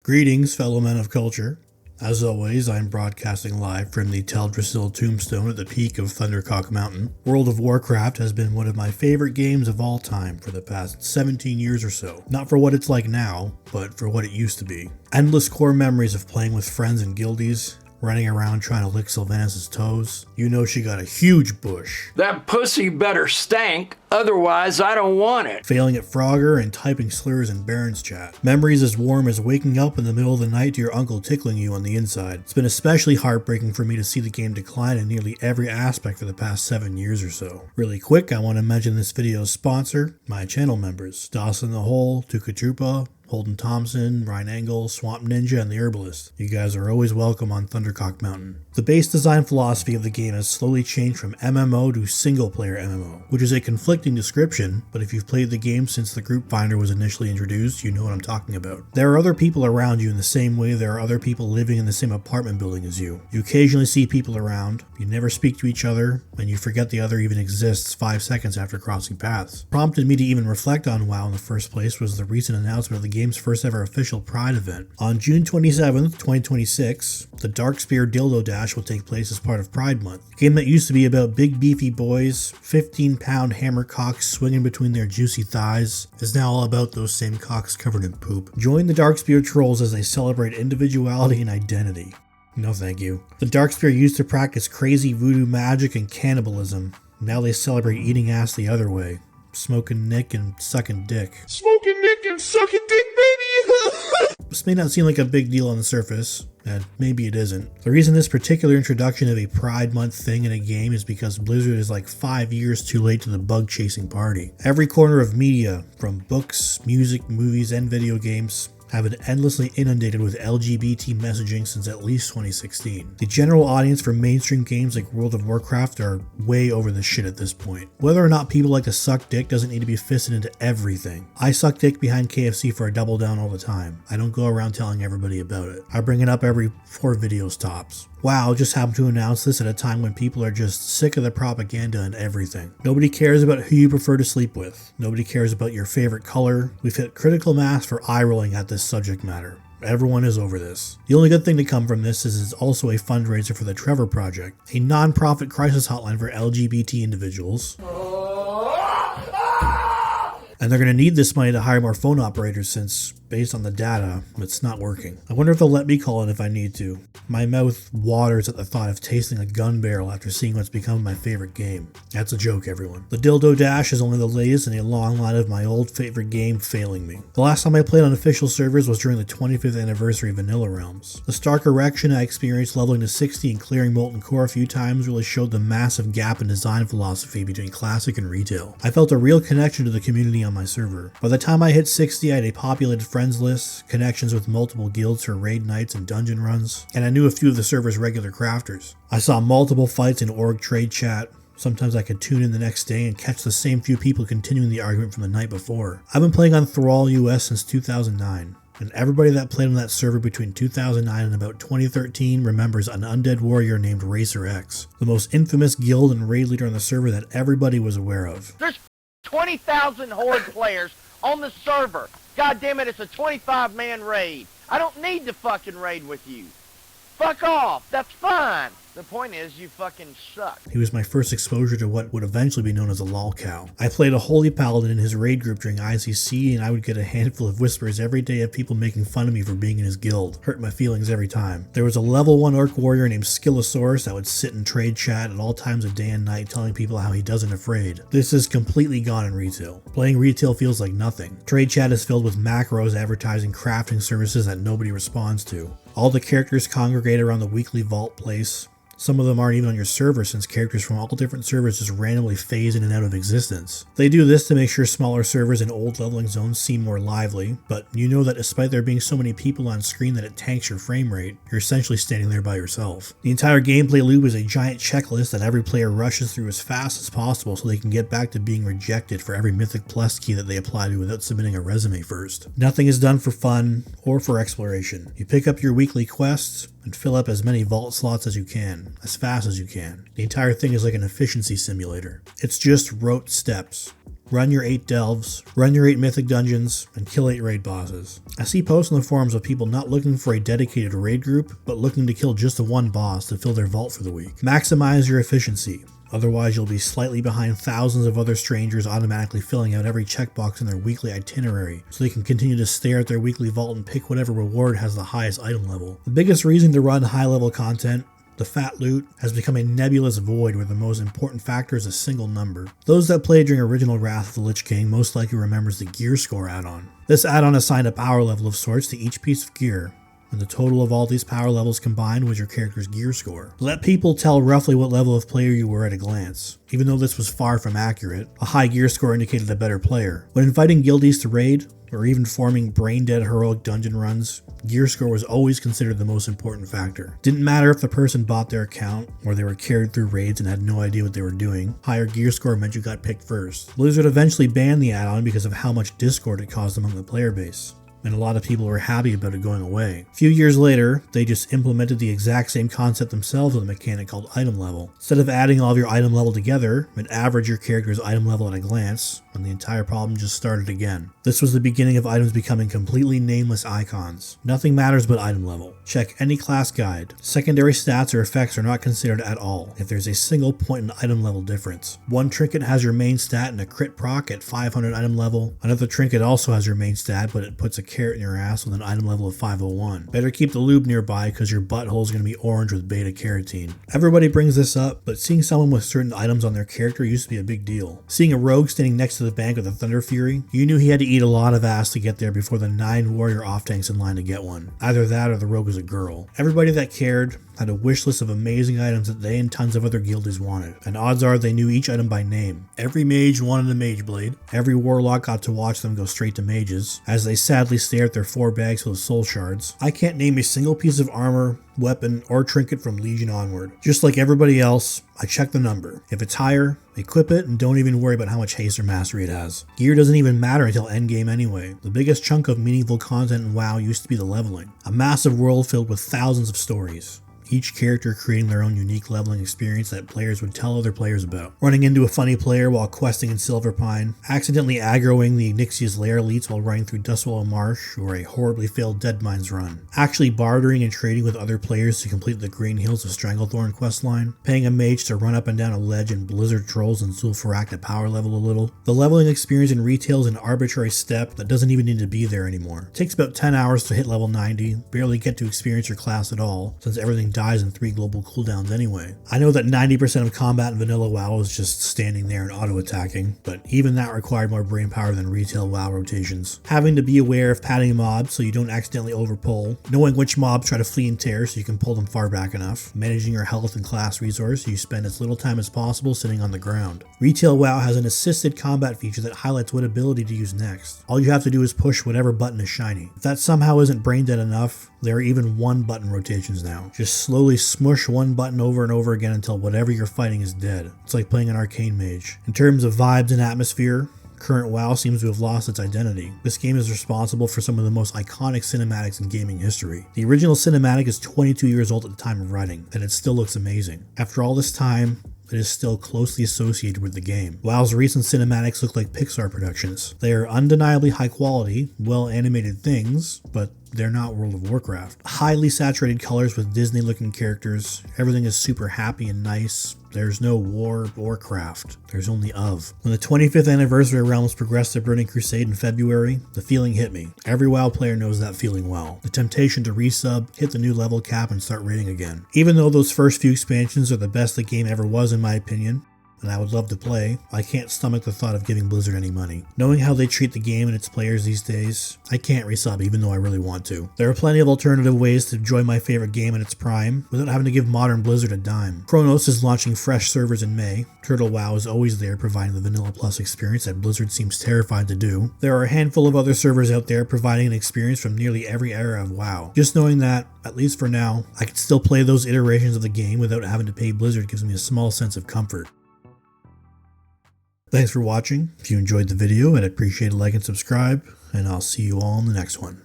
Greetings, fellow men of culture. As always, I'm broadcasting live from the Teldrassil tombstone at the peak of Thundercock Mountain. World of Warcraft has been one of my favorite games of all time for the past 17 years or so. Not for what it's like now, but for what it used to be. Endless core memories of playing with friends and guildies, running around trying to lick Sylvanas' toes. You know she got a huge bush. That pussy better stank, otherwise I don't want it. Failing at Frogger and typing slurs in Baron's chat. Memories as warm as waking up in the middle of the night to your uncle tickling you on the inside. It's been especially heartbreaking for me to see the game decline in nearly every aspect for the past 7 years or so. Really quick, I want to mention this video's sponsor, my channel members, Dawson the Hole, Tukatrupa, Holden Thompson, Ryan Engel, Swamp Ninja, and the Herbalist. You guys are always welcome on Thundercock Mountain. The base design philosophy of the game has slowly changed from MMO to single-player MMO, which is a conflicting description, but if you've played the game since the group finder was initially introduced, you know what I'm talking about. There are other people around you in the same way there are other people living in the same apartment building as you. You occasionally see people around, you never speak to each other, and you forget the other even exists 5 seconds after crossing paths. Prompted me to even reflect on WoW in the first place was the recent announcement of the game's first ever official Pride event. On June 27th, 2026, the Darkspear Dildo Dash will take place as part of Pride Month. A game that used to be about big beefy boys, 15-pound hammer cocks swinging between their juicy thighs, is now all about those same cocks covered in poop. Join the Darkspear trolls as they celebrate individuality and identity. No thank you. The Darkspear used to practice crazy voodoo magic and cannibalism. Now they celebrate eating ass the other way. Smoking Nick and sucking dick. Smoking Nick and sucking dick, baby! This may not seem like a big deal on the surface, and maybe it isn't. The reason this particular introduction of a Pride Month thing in a game is because Blizzard is like 5 years too late to the bug-chasing party. Every corner of media, from books, music, movies, and video games, have been endlessly inundated with LGBT messaging since at least 2016. The general audience for mainstream games like World of Warcraft are way over the shit at this point. Whether or not people like to suck dick doesn't need to be fisted into everything. I suck dick behind KFC for a double down all the time. I don't go around telling everybody about it. I bring it up every 4 videos tops. WoW just happened to announce this at a time when people are just sick of the propaganda and everything. Nobody cares about who you prefer to sleep with. Nobody cares about your favorite color. We've hit critical mass for eye rolling at this subject matter. Everyone is over this. The only good thing to come from this is it's also a fundraiser for the Trevor Project, a non-profit crisis hotline for LGBT individuals. And they're going to need this money to hire more phone operators since, based on the data, it's not working. I wonder if they'll let me call in if I need to. My mouth waters at the thought of tasting a gun barrel after seeing what's become my favorite game. That's a joke, everyone. The Dildo Dash is only the latest in a long line of my old favorite game failing me. The last time I played on official servers was during the 25th anniversary of Vanilla Realms. The stark erection I experienced leveling to 60 and clearing Molten Core a few times really showed the massive gap in design philosophy between classic and retail. I felt a real connection to the community on my server. By the time I hit 60, I had a populated friends list, connections with multiple guilds for raid nights and dungeon runs, and I knew a few of the server's regular crafters. I saw multiple fights in org trade chat. Sometimes I could tune in the next day and catch the same few people continuing the argument from the night before. I've been playing on Thrall US since 2009. And everybody that played on that server between 2009 and about 2013 remembers an undead warrior named Racer X, the most infamous guild and raid leader on the server that everybody was aware of. There's 20,000 Horde players on the server. God damn it, it's a 25-man raid. I don't need to fucking raid with you. Fuck off. That's fine. The point is, you fucking suck. He was my first exposure to what would eventually be known as a lolcow. I played a holy paladin in his raid group during ICC, and I would get a handful of whispers every day of people making fun of me for being in his guild. Hurt my feelings every time. There was a level 1 orc warrior named Skillosaurus that would sit in trade chat at all times of day and night telling people how he doesn't afraid. This is completely gone in retail. Playing retail feels like nothing. Trade chat is filled with macros advertising crafting services that nobody responds to. All the characters congregate around the weekly vault place. Some of them aren't even on your server since characters from all different servers just randomly phase in and out of existence. They do this to make sure smaller servers and old leveling zones seem more lively, but you know that despite there being so many people on screen that it tanks your frame rate, you're essentially standing there by yourself. The entire gameplay loop is a giant checklist that every player rushes through as fast as possible so they can get back to being rejected for every mythic plus key that they apply to without submitting a resume first. Nothing is done for fun or for exploration. You pick up your weekly quests and fill up as many vault slots as you can, as fast as you can. The entire thing is like an efficiency simulator. It's just rote steps. run your 8 delves, run your 8 mythic dungeons, and kill 8 raid bosses. I see posts on the forums of people not looking for a dedicated raid group, but looking to kill just the one boss to fill their vault for the week. Maximize your efficiency. Otherwise, you'll be slightly behind thousands of other strangers automatically filling out every checkbox in their weekly itinerary, so they can continue to stare at their weekly vault and pick whatever reward has the highest item level. The biggest reason to run high-level content, the fat loot, has become a nebulous void where the most important factor is a single number. Those that played during original Wrath of the Lich King most likely remembers the gear score add-on. This add-on assigned a power level of sorts to each piece of gear, and the total of all these power levels combined was your character's gear score. Let people tell roughly what level of player you were at a glance. Even though this was far from accurate, a high gear score indicated a better player. When inviting guildies to raid, or even forming brain-dead heroic dungeon runs, gear score was always considered the most important factor. Didn't matter if the person bought their account, or they were carried through raids and had no idea what they were doing, higher gear score meant you got picked first. Blizzard eventually banned the add-on because of how much discord it caused among the player base, and a lot of people were happy about it going away. A few years later, they just implemented the exact same concept themselves with a mechanic called item level. Instead of adding all of your item level together, it averaged your character's item level at a glance, and the entire problem just started again. This was the beginning of items becoming completely nameless icons. Nothing matters but item level. Check any class guide. Secondary stats or effects are not considered at all if there's a single point in item level difference. One trinket has your main stat and a crit proc at 500 item level. Another trinket also has your main stat, but it puts a carrot in your ass with an item level of 501. Better keep the lube nearby because your butthole is going to be orange with beta carotene. Everybody brings this up, but seeing someone with certain items on their character used to be a big deal. Seeing a rogue standing next to the bank with a Thunder Fury, you knew he had to eat a lot of ass to get there before the 9 warrior off-tanks in line to get one. Either that or the rogue was a girl. Everybody that cared had a wish list of amazing items that they and tons of other guildies wanted, and odds are they knew each item by name. Every mage wanted a mage blade, every warlock got to watch them go straight to mages, as they sadly stare at their 4 bags full of soul shards. I can't name a single piece of armor, weapon, or trinket from Legion onward. Just like everybody else, I check the number. If it's higher, equip it and don't even worry about how much haste or mastery it has. Gear doesn't even matter until endgame anyway. The biggest chunk of meaningful content in WoW used to be the leveling. A massive world filled with thousands of stories, each character creating their own unique leveling experience that players would tell other players about. Running into a funny player while questing in Silverpine, accidentally aggroing the Onyxia's lair elites while running through Dustwallow Marsh, or a horribly failed Deadmines run. Actually bartering and trading with other players to complete the Green Hills of Stranglethorn questline. Paying a mage to run up and down a ledge in Blizzard Trolls and Sulfurak to power level a little. The leveling experience in retail is an arbitrary step that doesn't even need to be there anymore. It takes about 10 hours to hit level 90, barely get to experience your class at all, since everything dies in 3 global cooldowns anyway. I know that 90% of combat in vanilla WoW is just standing there and auto-attacking, but even that required more brain power than retail WoW rotations. Having to be aware of padding mobs so you don't accidentally overpull, knowing which mobs try to flee and tear so you can pull them far back enough, managing your health and class resource so you spend as little time as possible sitting on the ground. Retail WoW has an assisted combat feature that highlights what ability to use next. All you have to do is push whatever button is shiny. If that somehow isn't brain dead enough, there are even 1 button rotations now. Just slowly smush 1 button over and over again until whatever you're fighting is dead. It's like playing an arcane mage. In terms of vibes and atmosphere, current WoW seems to have lost its identity. This game is responsible for some of the most iconic cinematics in gaming history. The original cinematic is 22 years old at the time of writing, and it still looks amazing. After all this time, it is still closely associated with the game. WoW's recent cinematics look like Pixar productions. They are undeniably high quality, well animated things, but they're not World of Warcraft. Highly saturated colors with Disney looking characters, everything is super happy and nice. There's no war or craft, there's only of. When the 25th anniversary of Realms progressed to Burning Crusade in February, the feeling hit me. Every WoW player knows that feeling well. The temptation to resub, hit the new level cap, and start raiding again. Even though those first few expansions are the best the game ever was in my opinion, and I would love to play, I can't stomach the thought of giving Blizzard any money. Knowing how they treat the game and its players these days, I can't resub even though I really want to. There are plenty of alternative ways to enjoy my favorite game in its prime, without having to give modern Blizzard a dime. Chronos is launching fresh servers in May. Turtle WoW is always there providing the Vanilla Plus experience that Blizzard seems terrified to do. There are a handful of other servers out there providing an experience from nearly every era of WoW. Just knowing that, at least for now, I can still play those iterations of the game without having to pay Blizzard gives me a small sense of comfort. Thanks for watching. If you enjoyed the video, I'd appreciate a like and subscribe, and I'll see you all in the next one.